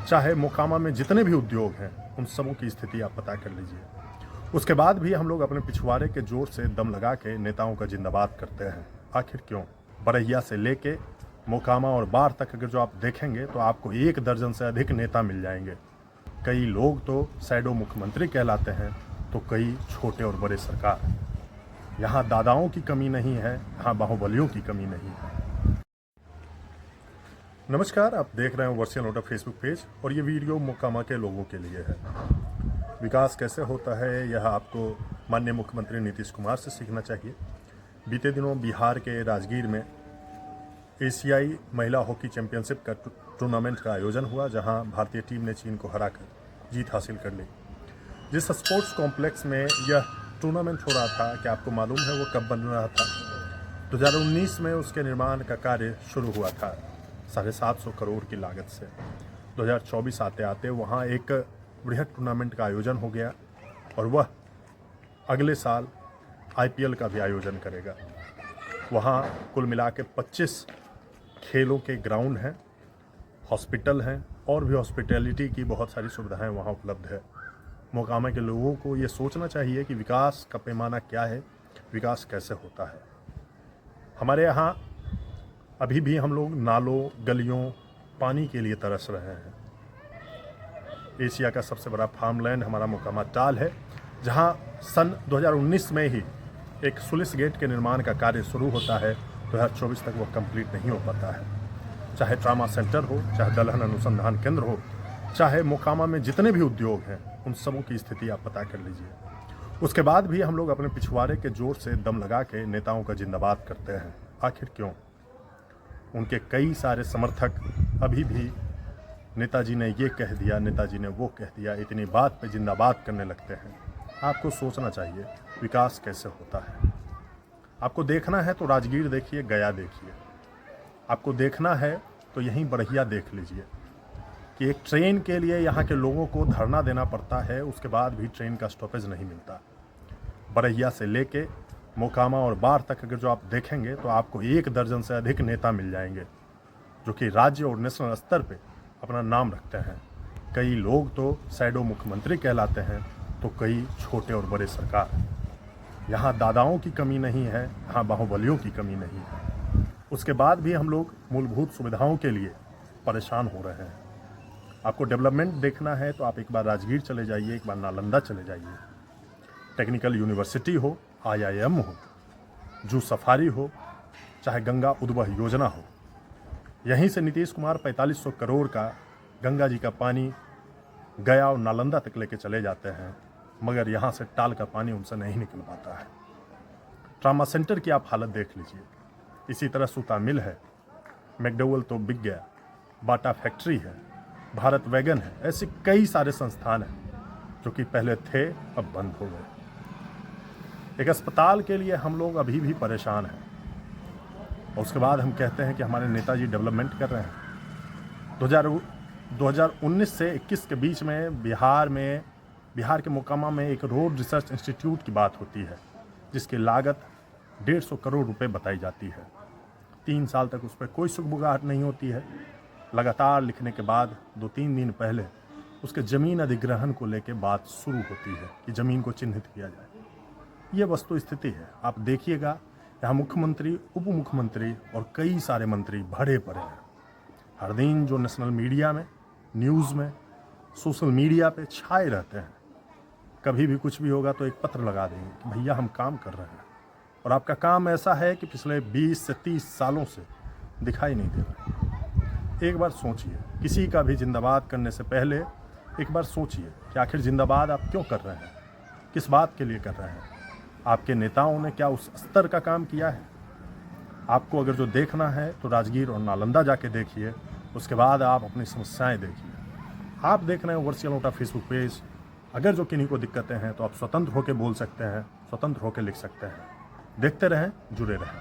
चाहे मोकामा में जितने भी उद्योग हैं उन सबों की स्थिति आप पता कर लीजिए। उसके बाद भी हम लोग अपने पिछवाड़े के जोर से दम लगा के नेताओं का जिंदाबाद करते हैं। आखिर क्यों? बरैया से लेके मोकामा और बाढ़ तक अगर जो आप देखेंगे तो आपको 1 दर्जन से अधिक नेता मिल जाएंगे। कई लोग तो शैडो मुख्यमंत्री कहलाते हैं तो कई छोटे और बड़े सरकार। यहाँ दादाओं की कमी नहीं है, यहाँ बाहुबलियों की कमी नहीं है। नमस्कार, आप देख रहे हैं वर्चुअल नोटा फेसबुक पेज और ये वीडियो मोकामा के लोगों के लिए है। विकास कैसे होता है यह आपको माननीय मुख्यमंत्री नीतीश कुमार से सीखना चाहिए। बीते दिनों बिहार के राजगीर में एशियाई महिला हॉकी चैंपियनशिप का टूर्नामेंट का आयोजन हुआ, जहां भारतीय टीम ने चीन को हराकर जीत हासिल कर ली। जिस स्पोर्ट्स कॉम्प्लेक्स में यह टूर्नामेंट हो रहा था, क्या आपको मालूम है वो कब बन रहा था? 2019 में उसके निर्माण का कार्य शुरू हुआ था 750 करोड़ की लागत से। 2024 आते आते वहाँ एक बृहद टूर्नामेंट का आयोजन हो गया और वह अगले साल IPL का भी आयोजन करेगा। वहाँ कुल मिला के 25 खेलों के ग्राउंड हैं, हॉस्पिटल हैं और भी हॉस्पिटैलिटी की बहुत सारी सुविधाएं वहाँ उपलब्ध है। मोकामा के लोगों को ये सोचना चाहिए कि विकास का पैमाना क्या है, विकास कैसे होता है। हमारे यहाँ अभी भी हम लोग नालों गलियों पानी के लिए तरस रहे हैं। एशिया का सबसे बड़ा फार्मलैंड हमारा मोकामा टाल है, जहां सन 2019 में ही एक सुलिस गेट के निर्माण का कार्य शुरू होता है। 2024 तक वो कंप्लीट नहीं हो पाता है। चाहे ट्रामा सेंटर हो, चाहे दलहन अनुसंधान केंद्र हो, चाहे मोकामा में जितने भी उद्योग हैं उन सबों की स्थिति आप पता कर लीजिए। उसके बाद भी हम लोग अपने पिछवाड़े के जोर से दम लगा के नेताओं का जिंदाबाद करते हैं। आखिर क्यों? उनके कई सारे समर्थक अभी भी नेताजी ने ये कह दिया, नेताजी ने वो कह दिया, इतनी बात पे जिंदाबाद करने लगते हैं। आपको सोचना चाहिए विकास कैसे होता है। आपको देखना है तो राजगीर देखिए, गया देखिए। आपको देखना है तो यहीं बरैया देख लीजिए कि एक ट्रेन के लिए यहाँ के लोगों को धरना देना पड़ता है, उसके बाद भी ट्रेन का स्टॉपेज नहीं मिलता। बरैया से लेके मोकामा और बाढ़ तक अगर जो आप देखेंगे तो आपको 1 दर्जन से अधिक नेता मिल जाएंगे जो कि राज्य और नेशनल स्तर पे अपना नाम रखते हैं। कई लोग तो शैडो मुख्यमंत्री कहलाते हैं तो कई छोटे और बड़े सरकार। यहाँ दादाओं की कमी नहीं है, यहाँ बाहुबलियों की कमी नहीं है। उसके बाद भी हम लोग मूलभूत सुविधाओं के लिए परेशान हो रहे हैं। आपको डेवलपमेंट देखना है तो आप एक बार राजगीर चले जाइए, एक बार नालंदा चले जाइए। टेक्निकल यूनिवर्सिटी हो, IIM हो, जू सफारी हो, चाहे गंगा उद्वह योजना हो, यहीं से नीतीश कुमार 4500 करोड़ का गंगा जी का पानी गया और नालंदा तक लेके चले जाते हैं, मगर यहाँ से टाल का पानी उनसे नहीं निकल पाता है। ट्रामा सेंटर की आप हालत देख लीजिए। इसी तरह सूता मिल है, मैकडॉवेल तो बिक गया, बाटा फैक्ट्री है, भारत वैगन है, ऐसे कई सारे संस्थान हैं जो कि पहले थे अब बंद हो गए। एक अस्पताल के लिए हम लोग अभी भी परेशान हैं और उसके बाद हम कहते हैं कि हमारे नेताजी डेवलपमेंट कर रहे हैं। 2019 से 21 के बीच में बिहार के मोकामा में एक रोड रिसर्च इंस्टीट्यूट की बात होती है, जिसकी लागत 150 करोड़ रुपए बताई जाती है। 3 साल तक उस पर कोई सुगबुगाहट नहीं होती है। लगातार लिखने के बाद 2-3 दिन पहले उसके ज़मीन अधिग्रहण को लेकर बात शुरू होती है कि ज़मीन को चिन्हित किया जाए। ये वस्तु स्थिति है। आप देखिएगा, यहाँ मुख्यमंत्री, उप मुख्यमंत्री और कई सारे मंत्री भरे पड़े हैं। हर दिन जो नेशनल मीडिया में, न्यूज़ में, सोशल मीडिया पे छाए रहते हैं। कभी भी कुछ भी होगा तो एक पत्र लगा देंगे कि भैया हम काम कर रहे हैं, और आपका काम ऐसा है कि पिछले 20 से 30 सालों से दिखाई नहीं दे रहा। एक बार सोचिए, किसी का भी जिंदाबाद करने से पहले एक बार सोचिए कि आखिर जिंदाबाद आप क्यों कर रहे हैं, किस बात के लिए कर रहे हैं। आपके नेताओं ने क्या उस स्तर का काम किया है? आपको अगर जो देखना है तो राजगीर और नालंदा जाके देखिए, उसके बाद आप अपनी समस्याएं देखिए। आप देख रहे हैं वर्चुअल नोटा फेसबुक पेज। अगर जो किन्हीं को दिक्कतें हैं तो आप स्वतंत्र होकर बोल सकते हैं, स्वतंत्र होकर लिख सकते हैं। देखते रहें, जुड़े रहें।